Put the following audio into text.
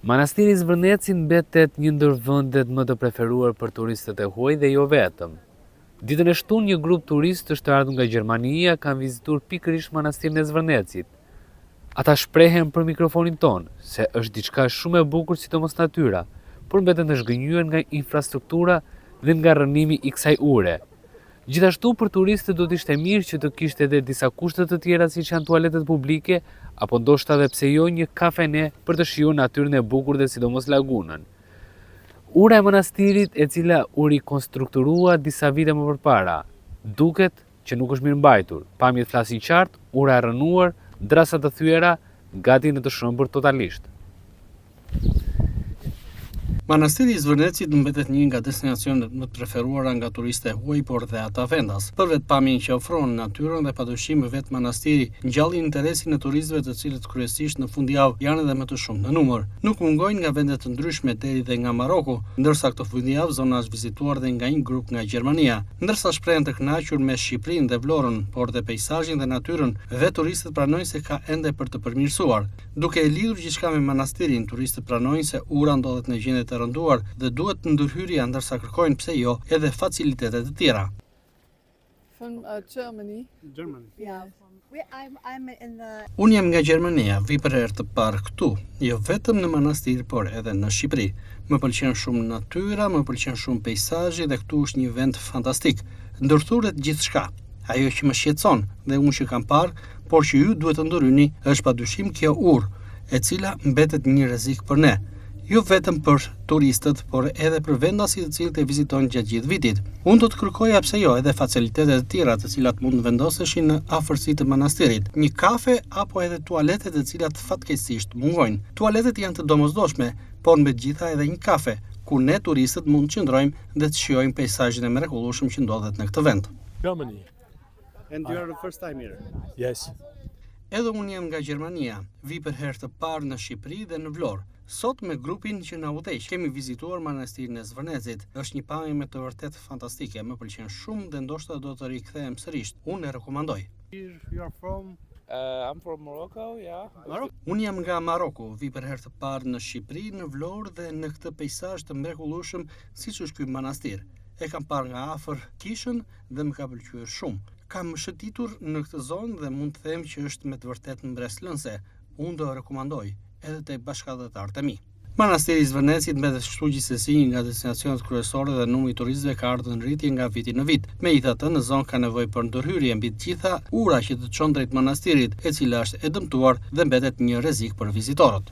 Manastiri i Zvërnecit mbetet një ndër vendet më të preferuar për turistët e huaj dhe jo vetëm. Ditën e shtunë një grup turistësh të ardhur nga Gjermania kanë vizituar pikërisht manastirin e Zvërnecit. Ata shprehen për mikrofonin ton se është diçka shumë e bukur sidomos natyra, por mbeten të zhgënjur nga infrastruktura dhe nga rrënimi i kësaj ure. Gjithashtu për turistët do të ishte mirë që të kishte edhe disa kushte të tjera siç janë tualetet publike apo ndoshta edhe pse jo një kafene për të shijuar natyrën e bukur dhe sidomos lagunën. Ura e manastirit, e cila u rikonstrukturua disa vite më përpara, duket që nuk është mirë mbajtur, pamjet flasin qartë, ura e rrënuar, drasa të thyera, gati në të shëmbur totalisht. Manastiri i Zvërnecit mbetet një nga destinacionet më të preferuara nga turistët huaj, por dhe ata vendas. Për vetpamjen që ofron natyrën dhe padyshim vetë manastiri ngjallin interesin e turistëve, të cilët kryesisht në fundjavë janë edhe më të shumë në numër. Nuk mungojnë nga vende të ndryshme deri dhe nga Maroku, ndërsa këtë fundjavë zona është vizituar dhe nga një grup nga Gjermania. Ndërsa shprehen të kënaqur me Shqipërinë dhe Vlorën, por dhe peizazhin dhe natyrën, vetë turistët pranojnë se ka ende për të përmirësuar. Duke e lidhur gjithçka me manastirin, turistët pranojnë se ura ndodhet në gjendje të rënduar dhe duhet ndërhyrja, ndërsa kërkojnë pse jo edhe facilitetet të tjera. From Germany. Yeah. I'm in the... Unë jam nga Gjermania, vi për herë të parë këtu, jo vetëm në manastir, por edhe në Shqipëri. Më pëlqen shumë natyra, më pëlqen shumë peizazhi dhe këtu është një vend fantastik. Ndërthuret gjithçka. Ajo që më shqetëson dhe unë që kam parë, por që ju duhet të ndërhyni, është padyshim kjo urë, e cila mbetet një rrezik për ne. Jo vetëm për turistët, por edhe për vendasit të cilët e vizitojnë gjatë gjithë vitit. Unë do të kërkoja pse jo edhe facilitetet të tjera të cilat mund vendoseshin në afërsi të manastirit. Një kafe apo edhe tualetet të cilat fatkeqësisht mungojnë. Tualetet janë të domosdoshme, por megjithatë edhe një kafe, ku ne turistët mund të qëndrojmë dhe të shijojmë peizazhin e mrekullueshëm që ndodhet në këtë vend. Germany. And you are the first time here? Yes. Edhe unë jam nga Gjermania, vi për herë të parë në Shqipëri dhe në Vlorë. Sot me grupin që na udhëheq kemi vizituar manastirin e Zvërnecit. Është një pamje me të vërtet fantastike, më pëlqen shumë dhe ndoshta do të rikthehem sërish. Unë e rekomandoj. You are from? I'm from Morocco, yeah. Unë jam nga Maroku, vi për herë të parë në Shqipëri, në Vlorë dhe në këtë peizazh të mrekullueshëm siç është ky manastir. E kam parë nga afër kishën dhe më ka pëlqyer shumë. Kam shëtitur në këtë zonë dhe mund të them që është me të vërtetë mbreslënse. Unë do e rekomandoj edhe te bashkëdhetarët e mi. Manastiri i Zvërnecit mbetet kështu gjithsesi një nga destinacionet kryesore dhe numri i turistëve ka ardhur në rritje nga viti në vit. Megjithatë, në zonë ka nevojë për ndërhyrje, mbi të gjitha ura që të çon drejt manastirit, e cila është e dëmtuar dhe mbetet një rrezik për vizitorët.